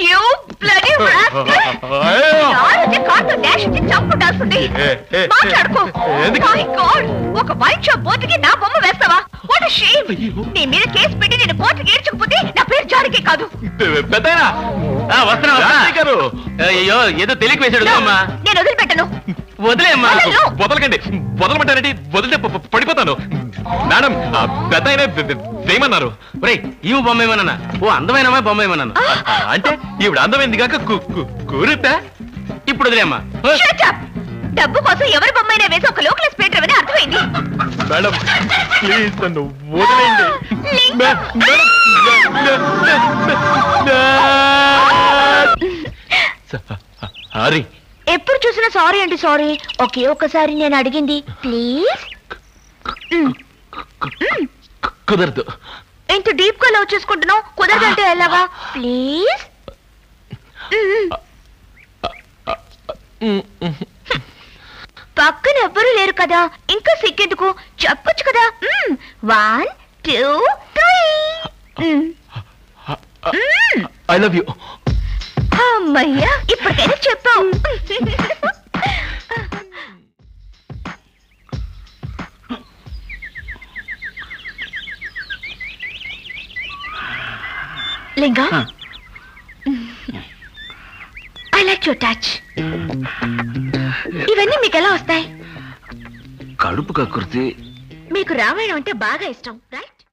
You bloody rascal! కార్తో dash ఇచ్చి చంపుండాల్సింది. మాట్లాడుకో. My God! ఒక వైట్ షాప్ బోర్డుకి నా బొమ్మ వేస్తావా? What a shame! నీ మీద కేసు పెట్టి నేను కోర్టుకి ఏడ్చకపోతే నా పేరు జానకి కాదు. పెద్దనా అయ్యో ఏదో తెలియక వేసాడు అమ్మా. నేను వదిలిపెట్టను. వదిలేమ్మా. వదలకండి. వదలమంటారండి. వదిలితే పడిపోతాను. మేడం పెద్ద అయినా వేయమన్నారు. ఒరే ఇవి బొమ్మ ఏమన్నా? ఓ అందమైన బొమ్మ ఏమన్నాను అంటే ఈవిడ అందమైంది కాక కూరుతా. ఇప్పుడు వదిలేమ్మా. డబ్బు కోసం ఎవరి బొమ్మైనా వేసి ఒక లోకల్ స్పీటర్ అని అర్థమైంది. మేడం ప్లీజ్ నన్ను వదిలేయండి. సారీ. ఎప్పుడు చూసినా సారీ అండి సారీ. ఒకే ఒక్కసారి నేను అడిగింది ప్లీజ్. కుదరదు. ఇంత డీప్ గా లవ్ చేసుకుంటున్నావు. కుదరదంటే ఎలాగా? ప్లీజ్. పక్కన ఎవ్వరూ లేరు కదా, ఇంకా సిగ్గెందుకు? చెప్పొచ్చు కదా. 1 2 3. I love you. అమ్మయ్యా ఇప్పటికైనా చెప్పావు. లింగా, ఐ లైక్ యువర్ టచ్. ఇవన్నీ మీకు ఎలా వస్తాయి? కడుపు కకృతి. మీకు రామాయణం అంటే బాగా ఇష్టం.